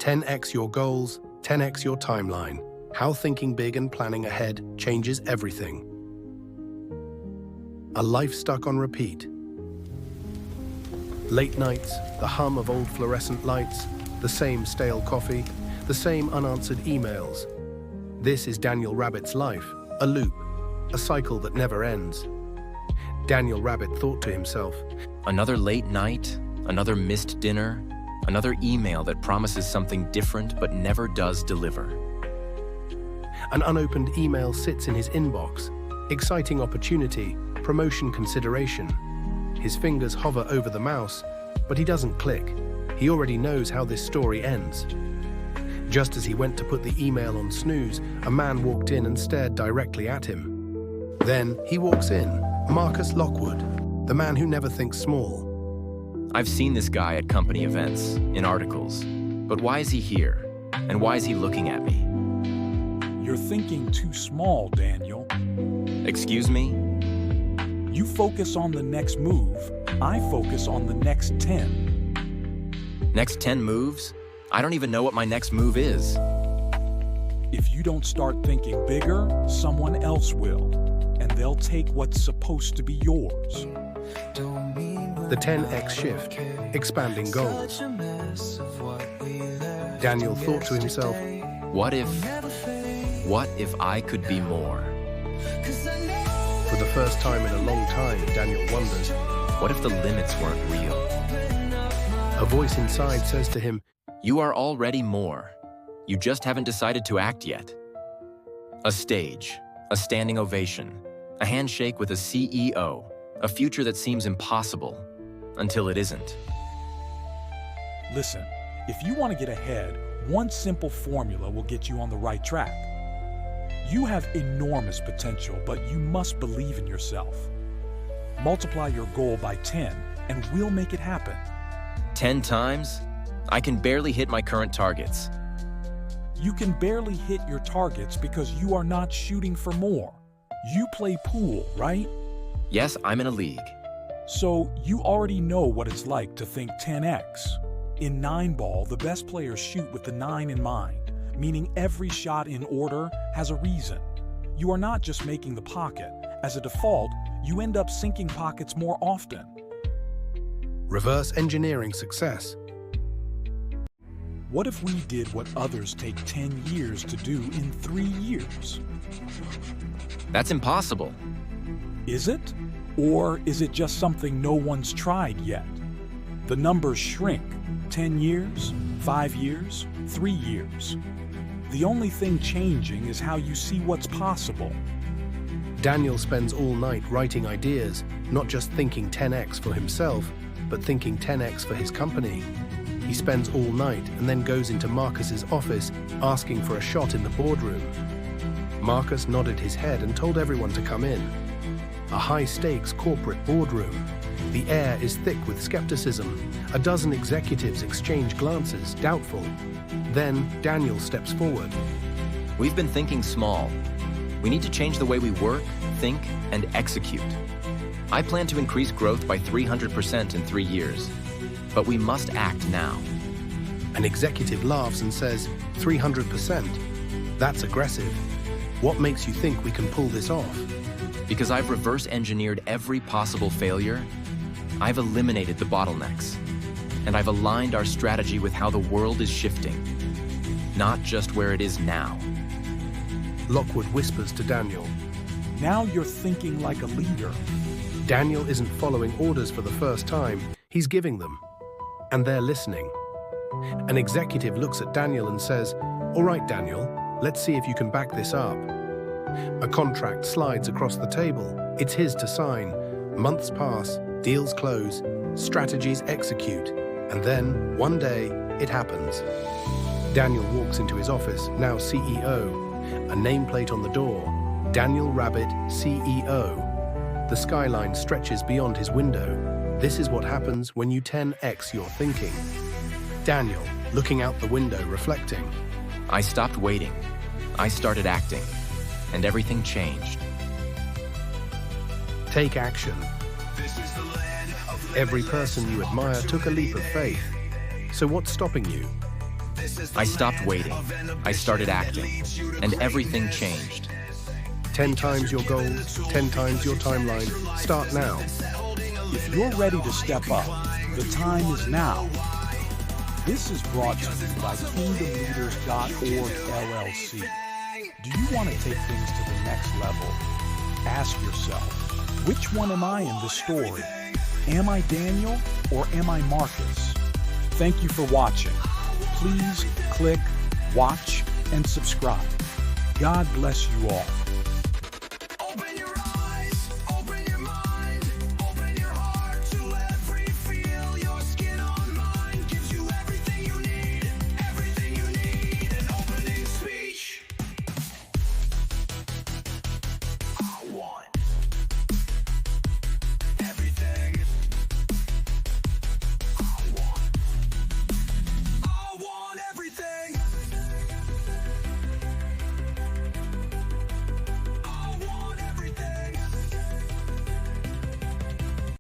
10x your goals, 10x your timeline. How thinking big and planning ahead changes everything. A life stuck on repeat. Late nights, the hum of old fluorescent lights, the same stale coffee, the same unanswered emails. This is Daniel Rabbitt's life, a loop, a cycle that never ends. Daniel Rabbitt thought to himself, another late night, another missed dinner, another email that promises something different but never does deliver. An unopened email sits in his inbox. Exciting opportunity, promotion consideration. His fingers hover over the mouse, but he doesn't click. He already knows how this story ends. Just as he went to put the email on snooze, a man walked in and stared directly at him. Then he walks in, Marcus Lockwood, the man who never thinks small. I've seen this guy at company events, in articles, but why is he here? And why is he looking at me? You're thinking too small, Daniel. Excuse me? You focus on the next move, I focus on the next 10. Next 10 moves? I don't even know what my next move is. If you don't start thinking bigger, someone else will, and they'll take what's supposed to be yours. The 10x shift, expanding goals. Daniel thought to himself, what if I could be more? For the first time in a long time, Daniel wonders, what if the limits weren't real? A voice inside says to him, you are already more. You just haven't decided to act yet. A stage, a standing ovation, a handshake with a CEO, a future that seems impossible until it isn't. Listen, if you want to get ahead, one simple formula will get you on the right track. You have enormous potential, but you must believe in yourself. Multiply your goal by 10, and we'll make it happen. 10 times? I can barely hit my current targets. You can barely hit your targets because you are not shooting for more. You play pool, right? Yes, I'm in a league. So you already know what it's like to think 10x. In 9-ball, the best players shoot with the 9 in mind, meaning every shot in order has a reason. You are not just making the pocket. As a default, you end up sinking pockets more often. Reverse engineering success. What if we did what others take 10 years to do in 3 years? That's impossible. Is it? Or is it just something no one's tried yet? The numbers shrink. 10 years, 5 years, 3 years. The only thing changing is how you see what's possible. Daniel spends all night writing ideas, not just thinking 10x for himself, but thinking 10x for his company. He spends all night and then goes into Marcus's office asking for a shot in the boardroom. Marcus nodded his head and told everyone to come in. A high-stakes corporate boardroom. The air is thick with skepticism. A dozen executives exchange glances, doubtful. Then Daniel steps forward. We've been thinking small. We need to change the way we work, think, and execute. I plan to increase growth by 300% in 3 years. But we must act now. An executive laughs and says, 300%? That's aggressive. What makes you think we can pull this off? Because I've reverse engineered every possible failure, I've eliminated the bottlenecks, and I've aligned our strategy with how the world is shifting, not just where it is now. Lockwood whispers to Daniel. Now you're thinking like a leader. Daniel isn't following orders for the first time, he's giving them. And they're listening. An executive looks at Daniel and says, all right, Daniel, let's see if you can back this up. A contract slides across the table. It's his to sign. Months pass, deals close, strategies execute, and then, one day, it happens. Daniel walks into his office, now CEO. A nameplate on the door, Daniel Rabbitt, CEO. The skyline stretches beyond his window. This is what happens when you 10x your thinking. Daniel, looking out the window, reflecting. I stopped waiting. I started acting. And everything changed. Take action. Every person you admire took a leap of faith. So what's stopping you? I stopped waiting. I started acting, and everything changed. 10 times your goals, 10 times your timeline. Start now. If you're ready to step up, the time is now. This is brought to you by KingdomLeaders.org LLC. Do you want to take things to the next level? Ask yourself, which one am I in this story? Am I Daniel or am I Marcus? Thank you for watching. Please click, watch, and subscribe. God bless you all.